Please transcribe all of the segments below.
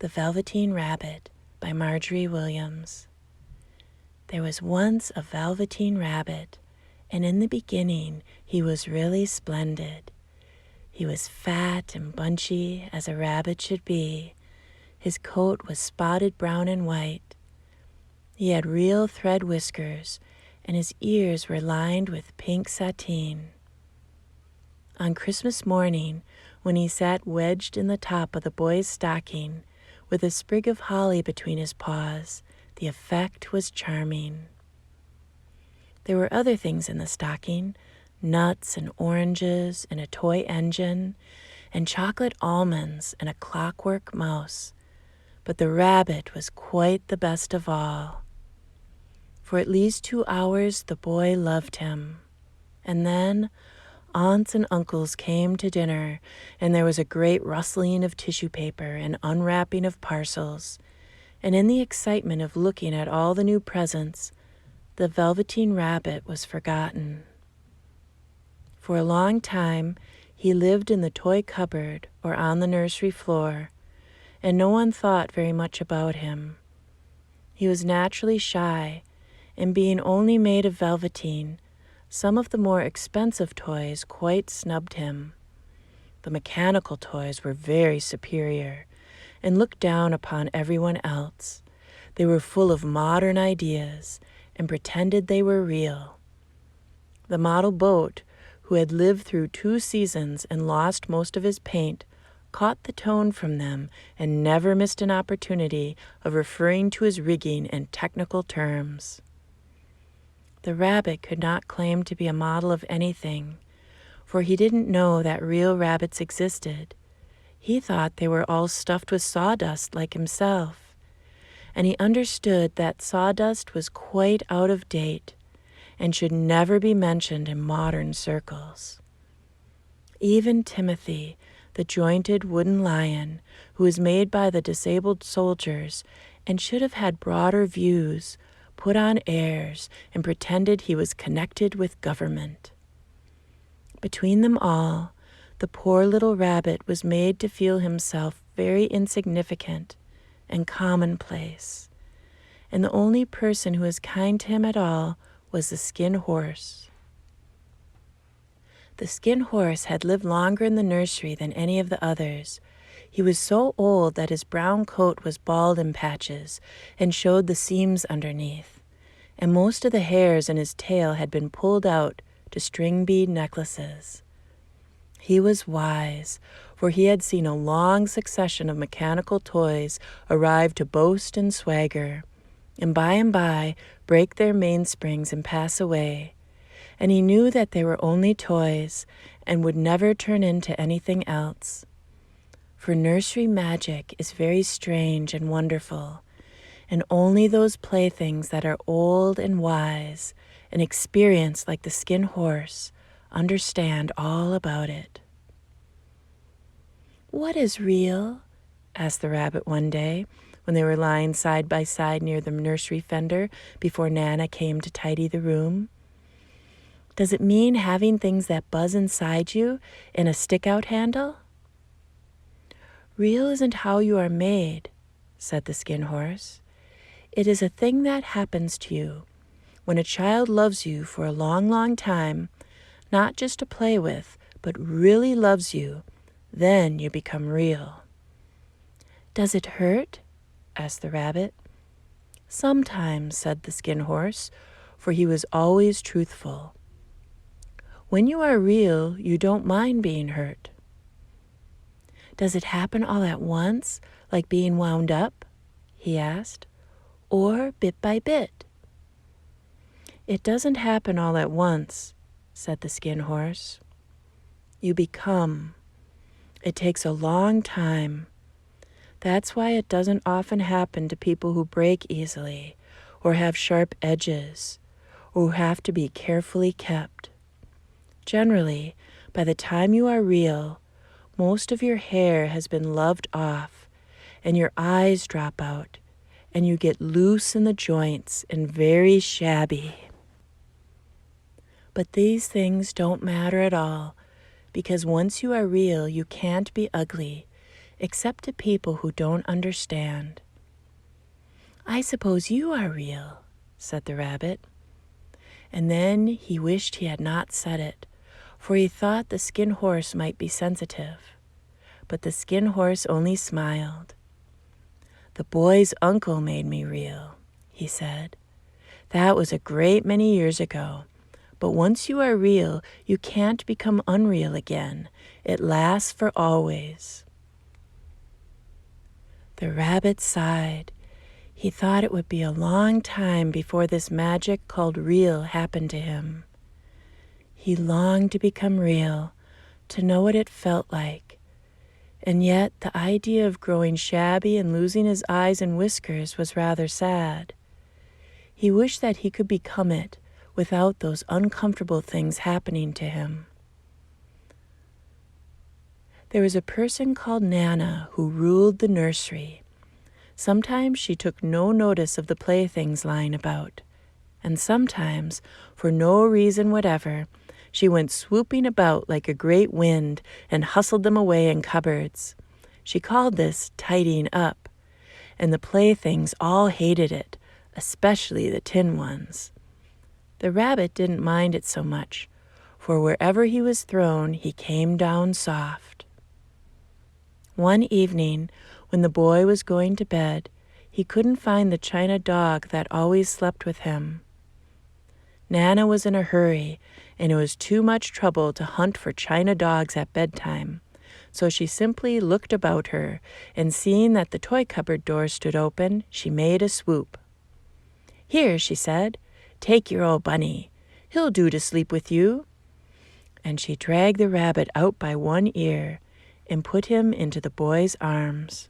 The Velveteen Rabbit by Margery Williams. There was once a Velveteen Rabbit, and in the beginning he was really splendid. He was fat and bunchy as a rabbit should be. His coat was spotted brown and white. He had real thread whiskers, and his ears were lined with pink sateen. On Christmas morning, when he sat wedged in the top of the boy's stocking, with a sprig of holly between his paws, the effect was charming. There were other things in the stocking, nuts and oranges and a toy engine, and chocolate almonds and a clockwork mouse. But the rabbit was quite the best of all. For at least 2 hours the boy loved him. And then aunts and uncles came to dinner, and there was a great rustling of tissue paper and unwrapping of parcels. And in the excitement of looking at all the new presents, the Velveteen Rabbit was forgotten. For a long time, he lived in the toy cupboard or on the nursery floor, and no one thought very much about him. He was naturally shy, and being only made of velveteen, some of the more expensive toys quite snubbed him. The mechanical toys were very superior and looked down upon everyone else. They were full of modern ideas and pretended they were real. The model boat, who had lived through 2 seasons and lost most of his paint, caught the tone from them and never missed an opportunity of referring to his rigging in technical terms. The rabbit could not claim to be a model of anything, for he didn't know that real rabbits existed. He thought they were all stuffed with sawdust like himself, and he understood that sawdust was quite out of date and should never be mentioned in modern circles. Even Timothy, the jointed wooden lion, who was made by the disabled soldiers and should have had broader views, put on airs and pretended he was connected with government. Between them all, the poor little rabbit was made to feel himself very insignificant and commonplace, and the only person who was kind to him at all was the Skin Horse. The Skin Horse had lived longer in the nursery than any of the others. He was so old that his brown coat was bald in patches and showed the seams underneath, and most of the hairs in his tail had been pulled out to string bead necklaces. He was wise, for he had seen a long succession of mechanical toys arrive to boast and swagger, and by break their mainsprings and pass away, and he knew that they were only toys and would never turn into anything else. For nursery magic is very strange and wonderful, and only those playthings that are old and wise and experienced like the Skin Horse understand all about it. "What is real?" asked the rabbit one day when they were lying side by side near the nursery fender before Nana came to tidy the room. "Does it mean having things that buzz inside you and a stick-out handle?" "Real isn't how you are made," said the Skin Horse. "It is a thing that happens to you when a child loves you for a long, long time, not just to play with, but really loves you. Then you become real." "Does it hurt?" asked the rabbit. "Sometimes," said the Skin Horse, for he was always truthful. "When you are real, you don't mind being hurt." "Does it happen all at once, like being wound up?" he asked. "Or bit by bit?" "It doesn't happen all at once," said the Skin Horse. "You become. It takes a long time. That's why it doesn't often happen to people who break easily, or have sharp edges, or who have to be carefully kept. Generally, by the time you are real, most of your hair has been loved off, and your eyes drop out, and you get loose in the joints and very shabby. But these things don't matter at all, because once you are real, you can't be ugly, except to people who don't understand. "I suppose you are real," said the rabbit. And then he wished he had not said it, for he thought the Skin Horse might be sensitive. But the Skin Horse only smiled. "The boy's uncle made me real," he said. "That was a great many years ago. But once you are real, you can't become unreal again. It lasts for always." The rabbit sighed. He thought it would be a long time before this magic called real happened to him. He longed to become real, to know what it felt like. And yet the idea of growing shabby and losing his eyes and whiskers was rather sad. He wished that he could become it without those uncomfortable things happening to him. There was a person called Nana who ruled the nursery. Sometimes she took no notice of the playthings lying about, and sometimes, for no reason whatever, she went swooping about like a great wind and hustled them away in cupboards. She called this tidying up, and the playthings all hated it, especially the tin ones. The rabbit didn't mind it so much, for wherever he was thrown, he came down soft. One evening, when the boy was going to bed, he couldn't find the china dog that always slept with him. Nana was in a hurry, and it was too much trouble to hunt for china dogs at bedtime, so she simply looked about her, and seeing that the toy cupboard door stood open, she made a swoop. "Here," she said, "take your old bunny. He'll do to sleep with you." And she dragged the rabbit out by one ear and put him into the boy's arms.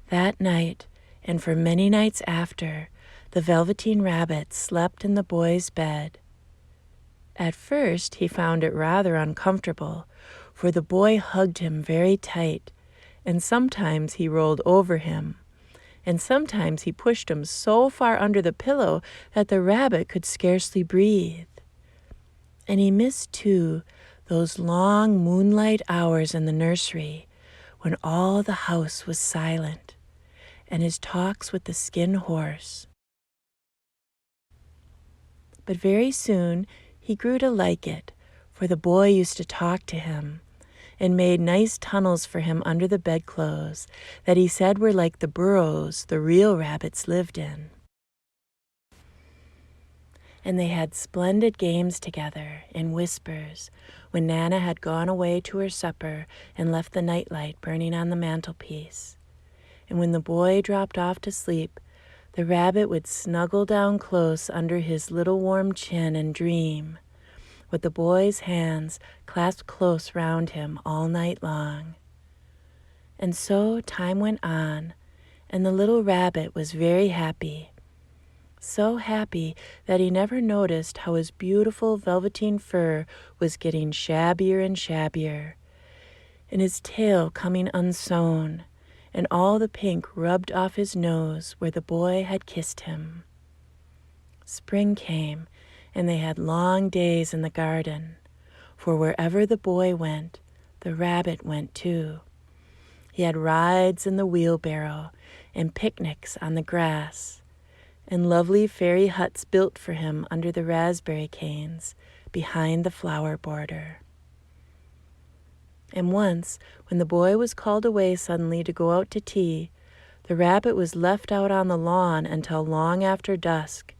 That night, and for many nights after, the Velveteen Rabbit slept in the boy's bed. At first he found it rather uncomfortable, for the boy hugged him very tight, and sometimes he rolled over him, and sometimes he pushed him so far under the pillow that the rabbit could scarcely breathe. And he missed, too, those long moonlight hours in the nursery when all the house was silent, and his talks with the Skin Horse. But very soon he grew to like it, for the boy used to talk to him and made nice tunnels for him under the bedclothes that he said were like the burrows the real rabbits lived in. And they had splendid games together in whispers when Nana had gone away to her supper and left the nightlight burning on the mantelpiece. And when the boy dropped off to sleep, the rabbit would snuggle down close under his little warm chin and dream, with the boy's hands clasped close round him all night long. And so time went on, and the little rabbit was very happy. So happy that he never noticed how his beautiful velveteen fur was getting shabbier and shabbier, and his tail coming unsewn, and all the pink rubbed off his nose where the boy had kissed him. Spring came, and they had long days in the garden, for wherever the boy went, the rabbit went too. He had rides in the wheelbarrow, and picnics on the grass, and lovely fairy huts built for him under the raspberry canes behind the flower border. And once, when the boy was called away suddenly to go out to tea, the rabbit was left out on the lawn until long after dusk,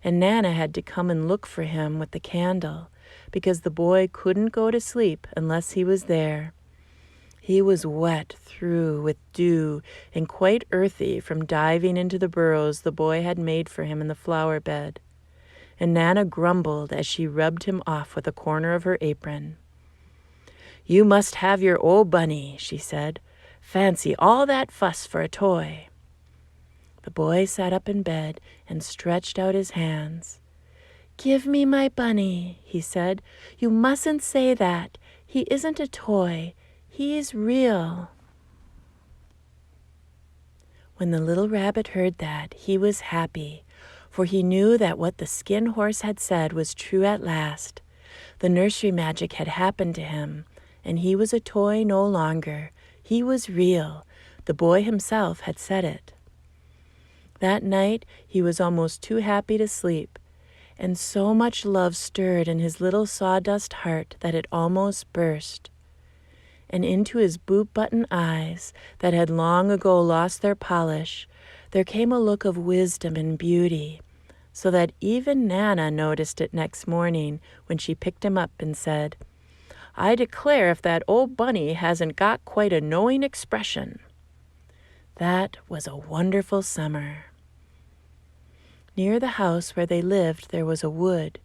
and Nana had to come and look for him with the candle, because the boy couldn't go to sleep unless he was there. He was wet through with dew and quite earthy from diving into the burrows the boy had made for him in the flower bed, and Nana grumbled as she rubbed him off with a corner of her apron. "You must have your old bunny," she said. "Fancy all that fuss for a toy." The boy sat up in bed and stretched out his hands. "Give me my bunny," he said. "You mustn't say that. He isn't a toy. He's real." When the little rabbit heard that, he was happy, for he knew that what the Skin Horse had said was true at last. The nursery magic had happened to him, and he was a toy no longer. He was real. The boy himself had said it. That night he was almost too happy to sleep, and so much love stirred in his little sawdust heart that it almost burst. And into his boot-button eyes, that had long ago lost their polish, there came a look of wisdom and beauty, so that even Nana noticed it next morning when she picked him up and said, "I declare if that old bunny hasn't got quite a knowing expression." That was a wonderful summer. Near the house where they lived there was a wood,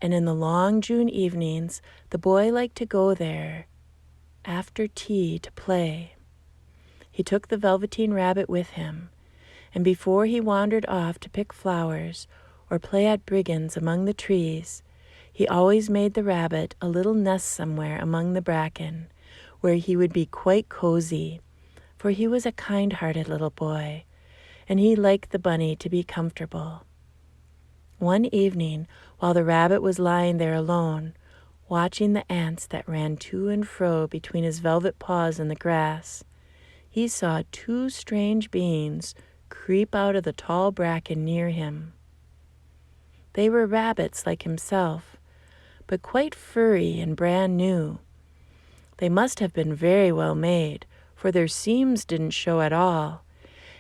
and in the long June evenings the boy liked to go there after tea to play. He took the Velveteen Rabbit with him, and before he wandered off to pick flowers or play at brigands among the trees, he always made the rabbit a little nest somewhere among the bracken, where he would be quite cozy, for he was a kind-hearted little boy, and he liked the bunny to be comfortable. One evening, while the rabbit was lying there alone, watching the ants that ran to and fro between his velvet paws in the grass, he saw two strange beings creep out of the tall bracken near him. They were rabbits like himself, but quite furry and brand new. They must have been very well made, for their seams didn't show at all,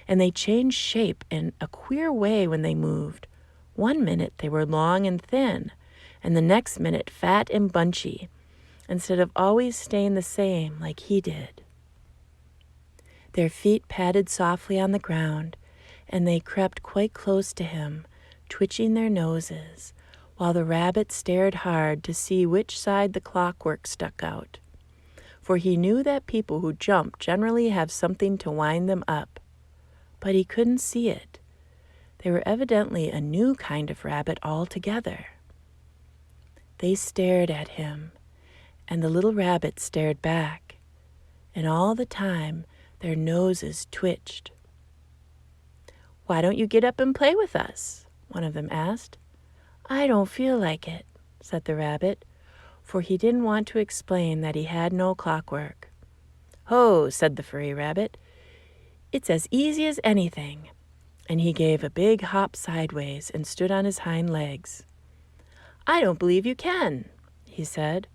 and they changed shape in a queer way when they moved. One minute they were long and thin, and the next minute fat and bunchy, instead of always staying the same like he did. Their feet padded softly on the ground, and they crept quite close to him, twitching their noses, while the rabbit stared hard to see which side the clockwork stuck out. For he knew that people who jump generally have something to wind them up, but he couldn't see it. They were evidently a new kind of rabbit altogether. They stared at him, and the little rabbit stared back, and all the time their noses twitched. "Why don't you get up and play with us?" one of them asked. "I don't feel like it," said the rabbit, for he didn't want to explain that he had no clockwork. "Ho," said the furry rabbit, "it's as easy as anything," and he gave a big hop sideways and stood on his hind legs. "I don't believe you can," he said.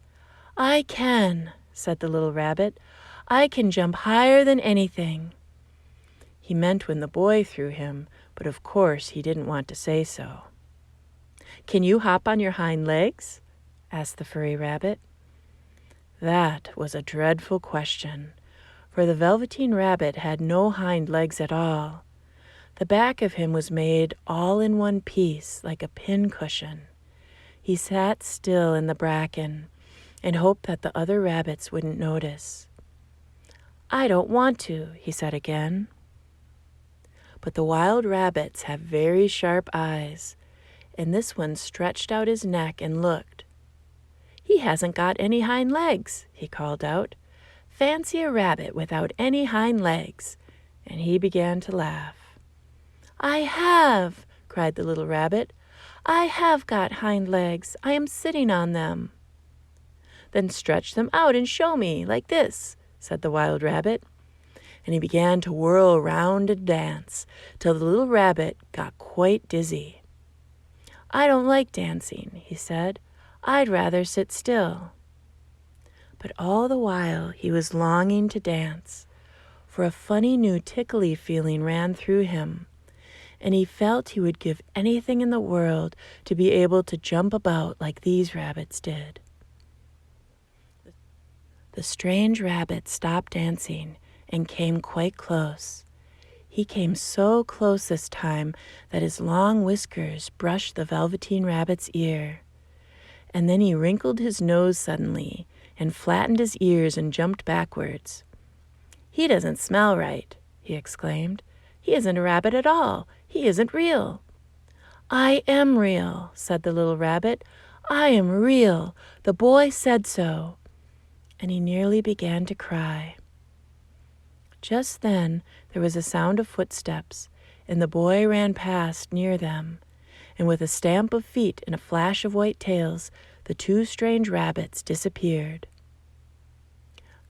"I can," said the little rabbit. "I can jump higher than anything." He meant when the boy threw him, but of course he didn't want to say so. "Can you hop on your hind legs?" asked the furry rabbit. That was a dreadful question, for the Velveteen Rabbit had no hind legs at all. The back of him was made all in one piece, like a pin-cushion. He sat still in the bracken and hoped that the other rabbits wouldn't notice. "I don't want to," he said again. But the wild rabbits have very sharp eyes, and this one stretched out his neck and looked. "He hasn't got any hind legs," he called out. "Fancy a rabbit without any hind legs," and he began to laugh. "I have," cried the little rabbit. "I have got hind legs. I am sitting on them." "Then stretch them out and show me, like this," said the wild rabbit. And he began to whirl round and dance, till the little rabbit got quite dizzy. "I don't like dancing," he said. "I'd rather sit still." But all the while he was longing to dance, for a funny new tickly feeling ran through him, and he felt he would give anything in the world to be able to jump about like these rabbits did. The strange rabbit stopped dancing and came quite close. He came so close this time that his long whiskers brushed the Velveteen Rabbit's ear. And then he wrinkled his nose suddenly and flattened his ears and jumped backwards. "He doesn't smell right," he exclaimed. "He isn't a rabbit at all. He isn't real." "I am real," said the little rabbit. "I am real. The boy said so." And he nearly began to cry. Just then there was a sound of footsteps, and the boy ran past near them, and with a stamp of feet and a flash of white tails, the two strange rabbits disappeared.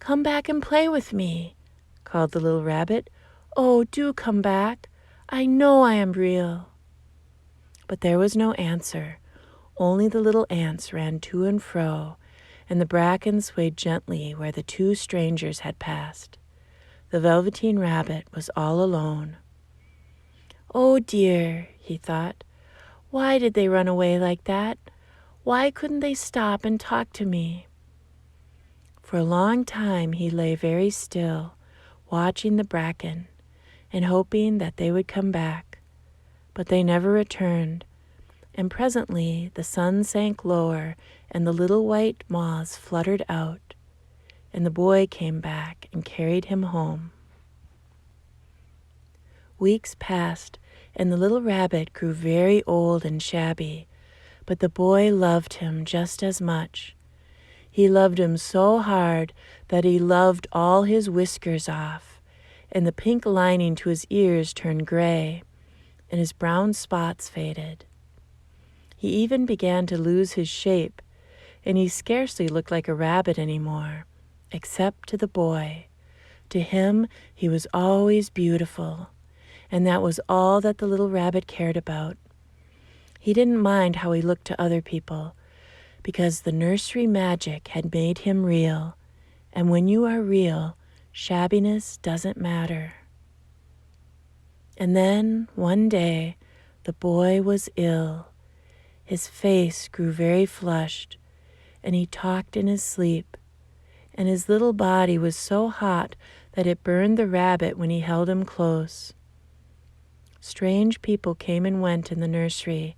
"Come back and play with me," called the little rabbit. "Oh, do come back. I know I am real." But there was no answer. Only the little ants ran to and fro, and the bracken swayed gently where the two strangers had passed. The Velveteen Rabbit was all alone. "Oh dear," he thought, "why did they run away like that? Why couldn't they stop and talk to me?" For a long time he lay very still, watching the bracken and hoping that they would come back. But they never returned, and presently the sun sank lower and the little white moths fluttered out, and the boy came back and carried him home. Weeks passed, and the little rabbit grew very old and shabby, but the boy loved him just as much. He loved him so hard that he loved all his whiskers off, and the pink lining to his ears turned gray, and his brown spots faded. He even began to lose his shape, and he scarcely looked like a rabbit anymore, except to the boy. To him, he was always beautiful, and that was all that the little rabbit cared about. He didn't mind how he looked to other people, because the nursery magic had made him real, and when you are real, shabbiness doesn't matter. And then, one day, the boy was ill. His face grew very flushed, and he talked in his sleep, and his little body was so hot that it burned the rabbit when he held him close. Strange people came and went in the nursery,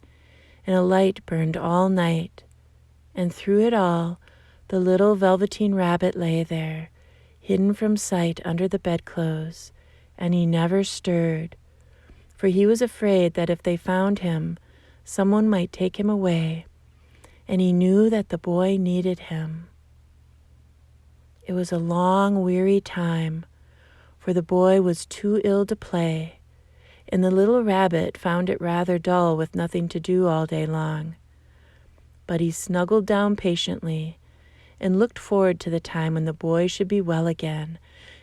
and a light burned all night, and through it all, the little Velveteen Rabbit lay there, hidden from sight under the bedclothes, and he never stirred, for he was afraid that if they found him, someone might take him away, and he knew that the boy needed him. It was a long, weary time, for the boy was too ill to play, and the little rabbit found it rather dull with nothing to do all day long. But he snuggled down patiently and looked forward to the time when the boy should be well again,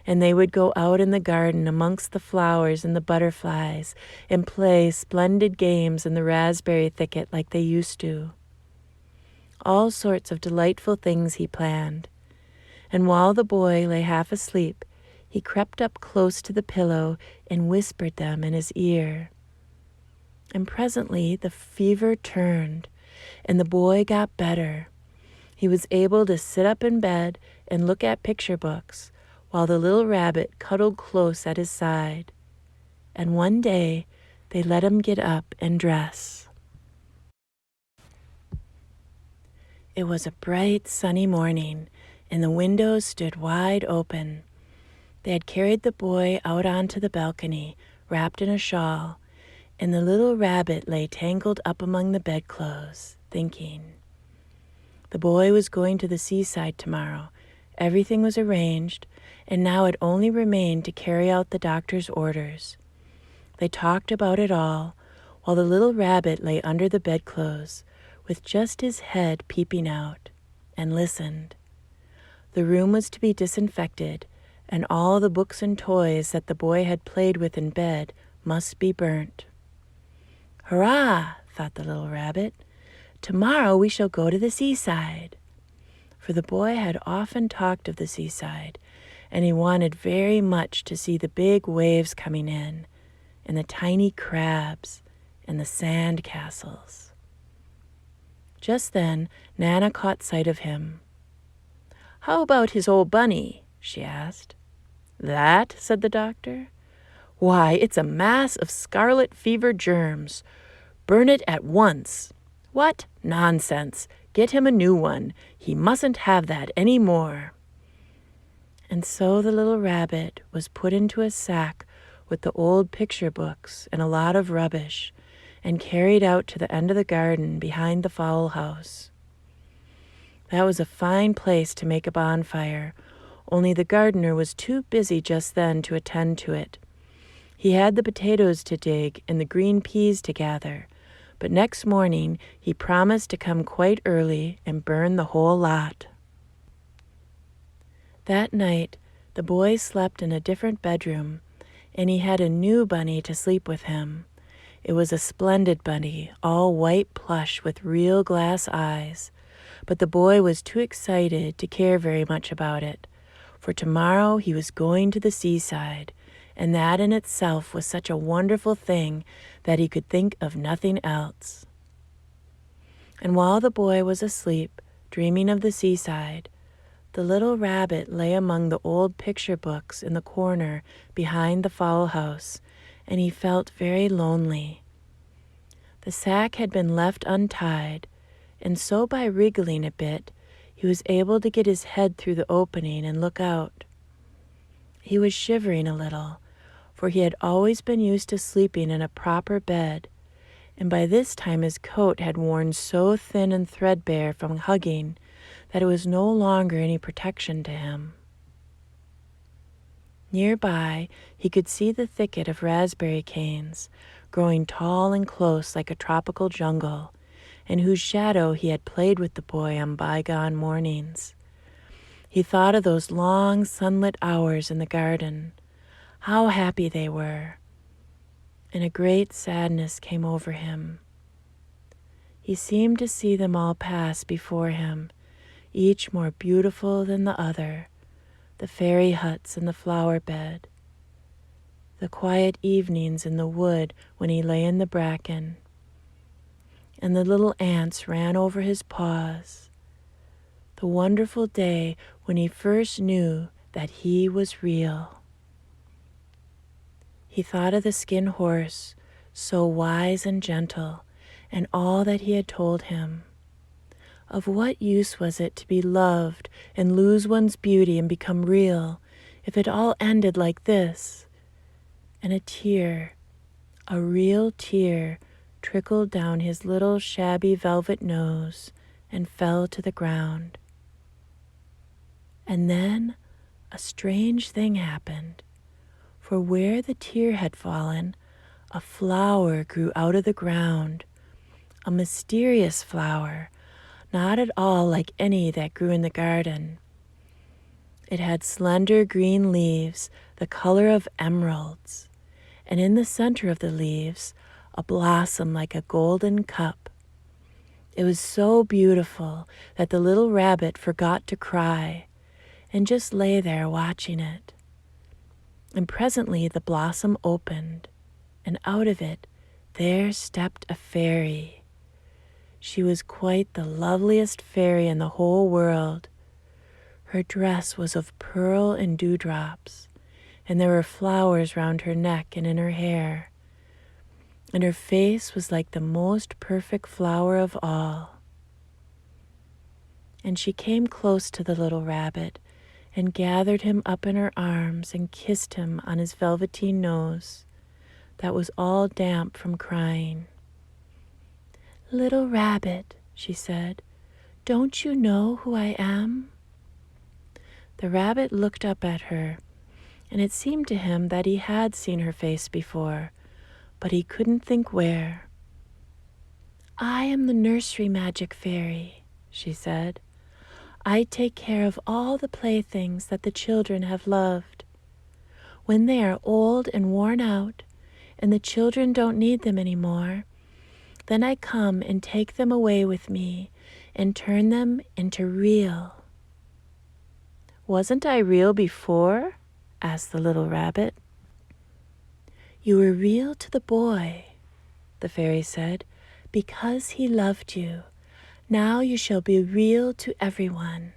and they would go out in the garden amongst the flowers and the butterflies and play splendid games in the raspberry thicket like they used to. All sorts of delightful things he planned, and while the boy lay half asleep, he crept up close to the pillow and whispered them in his ear. And presently the fever turned, and the boy got better. He was able to sit up in bed and look at picture books, while the little rabbit cuddled close at his side. And one day they let him get up and dress. It was a bright, sunny morning, and the windows stood wide open. They had carried the boy out onto the balcony, wrapped in a shawl, and the little rabbit lay tangled up among the bedclothes, thinking. The boy was going to the seaside tomorrow. Everything was arranged, and now it only remained to carry out the doctor's orders. They talked about it all, while the little rabbit lay under the bedclothes, with just his head peeping out, and listened. The room was to be disinfected, and all the books and toys that the boy had played with in bed must be burnt. "Hurrah!" thought the little rabbit. "Tomorrow we shall go to the seaside." For the boy had often talked of the seaside, and he wanted very much to see the big waves coming in, and the tiny crabs, and the sand castles. Just then, Nana caught sight of him. "How about his old bunny?" she asked. "That?" said the doctor. "Why, it's a mass of scarlet fever germs. Burn it at once." "What? Nonsense. Get him a new one. He mustn't have that any more." And so the little rabbit was put into a sack with the old picture books and a lot of rubbish, and carried out to the end of the garden behind the fowl house. That was a fine place to make a bonfire, only the gardener was too busy just then to attend to it. He had the potatoes to dig and the green peas to gather, but next morning he promised to come quite early and burn the whole lot. That night, the boy slept in a different bedroom, and he had a new bunny to sleep with him. It was a splendid bunny, all white plush with real glass eyes. But the boy was too excited to care very much about it, for tomorrow he was going to the seaside, and that in itself was such a wonderful thing that he could think of nothing else. And while the boy was asleep, dreaming of the seaside, the little rabbit lay among the old picture books in the corner behind the fowl house, and he felt very lonely. The sack had been left untied, and so by wriggling a bit, he was able to get his head through the opening and look out. He was shivering a little, for he had always been used to sleeping in a proper bed, and by this time his coat had worn so thin and threadbare from hugging that it was no longer any protection to him. Nearby, he could see the thicket of raspberry canes, growing tall and close like a tropical jungle, in whose shadow he had played with the boy on bygone mornings. He thought of those long sunlit hours in the garden. How happy they were, and a great sadness came over him. He seemed to see them all pass before him, each more beautiful than the other, the fairy huts and the flower bed, the quiet evenings in the wood when he lay in the bracken, and the little ants ran over his paws, the wonderful day when he first knew that he was real. He thought of the skin horse, so wise and gentle, and all that he had told him. Of what use was it to be loved and lose one's beauty and become real, if it all ended like this? And a tear, a real tear, trickled down his little shabby velvet nose and fell to the ground. And then a strange thing happened, for where the tear had fallen, a flower grew out of the ground, a mysterious flower, not at all like any that grew in the garden. It had slender green leaves, the color of emeralds, and in the center of the leaves, a blossom like a golden cup. It was so beautiful that the little rabbit forgot to cry, and just lay there watching it. And presently the blossom opened, and out of it there stepped a fairy. She was quite the loveliest fairy in the whole world. Her dress was of pearl and dewdrops, and there were flowers round her neck and in her hair, and her face was like the most perfect flower of all. And she came close to the little rabbit and gathered him up in her arms and kissed him on his velveteen nose that was all damp from crying. "Little rabbit," she said, "don't you know who I am?" The rabbit looked up at her, and it seemed to him that he had seen her face before, but he couldn't think where. "I am the nursery magic fairy," she said. "I take care of all the playthings that the children have loved. When they are old and worn out, and the children don't need them anymore, then I come and take them away with me and turn them into real." "Wasn't I real before?" asked the little rabbit. "You were real to the boy," the fairy said, "because he loved you. Now you shall be real to everyone."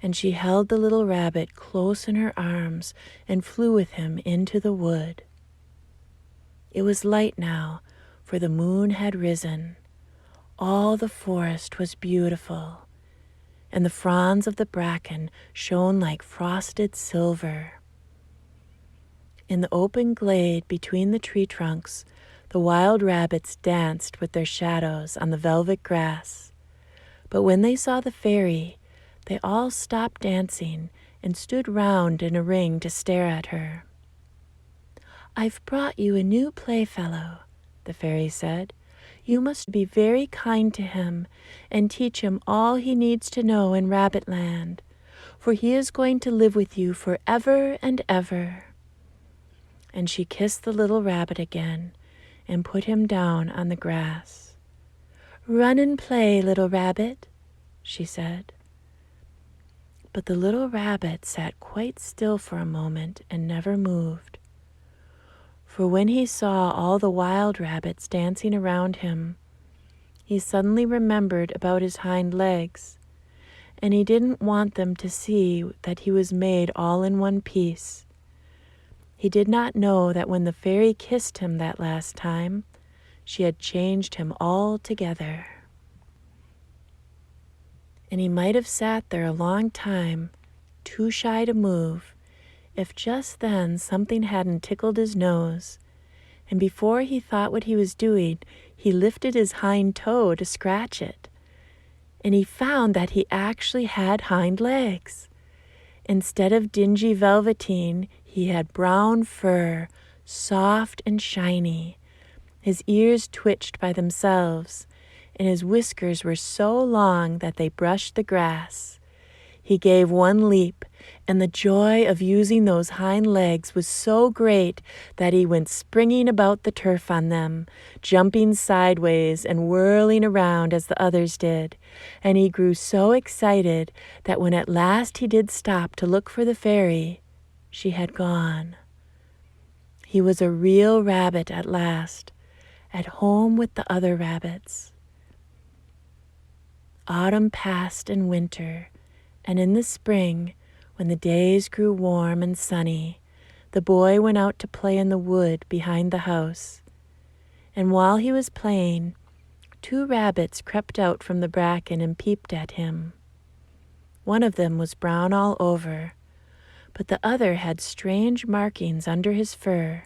And she held the little rabbit close in her arms and flew with him into the wood. It was light now, for the moon had risen. All the forest was beautiful, and the fronds of the bracken shone like frosted silver. In the open glade between the tree trunks, the wild rabbits danced with their shadows on the velvet grass. But when they saw the fairy, they all stopped dancing and stood round in a ring to stare at her. "I've brought you a new playfellow," the fairy said. "You must be very kind to him and teach him all he needs to know in Rabbitland, for he is going to live with you forever and ever." And she kissed the little rabbit again and put him down on the grass. "Run and play, little rabbit," she said. But the little rabbit sat quite still for a moment and never moved. For when he saw all the wild rabbits dancing around him, he suddenly remembered about his hind legs, and he didn't want them to see that he was made all in one piece. He did not know that when the fairy kissed him that last time, she had changed him altogether. And he might have sat there a long time, too shy to move, if just then something hadn't tickled his nose, and before he thought what he was doing, he lifted his hind toe to scratch it, and he found that he actually had hind legs. Instead of dingy velveteen, he had brown fur, soft and shiny. His ears twitched by themselves, and his whiskers were so long that they brushed the grass. He gave one leap, and the joy of using those hind legs was so great that he went springing about the turf on them, jumping sideways and whirling around as the others did. And he grew so excited that when at last he did stop to look for the fairy, she had gone. He was a real rabbit at last, at home with the other rabbits. Autumn passed and winter, and in the spring, when the days grew warm and sunny, the boy went out to play in the wood behind the house. And while he was playing, 2 rabbits crept out from the bracken and peeped at him. One of them was brown all over, but the other had strange markings under his fur,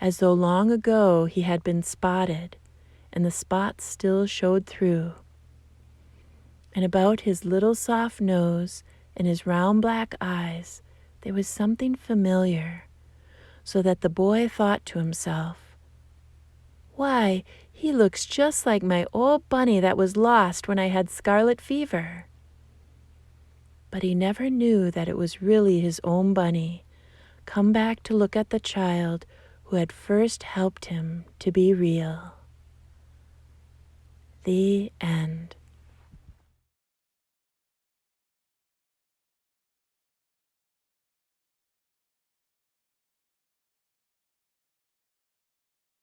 as though long ago he had been spotted, and the spots still showed through. And about his little soft nose and his round black eyes there was something familiar, so that the boy thought to himself, "Why, he looks just like my old bunny that was lost when I had scarlet fever." But he never knew that it was really his own bunny, come back to look at the child who had first helped him to be real. The end.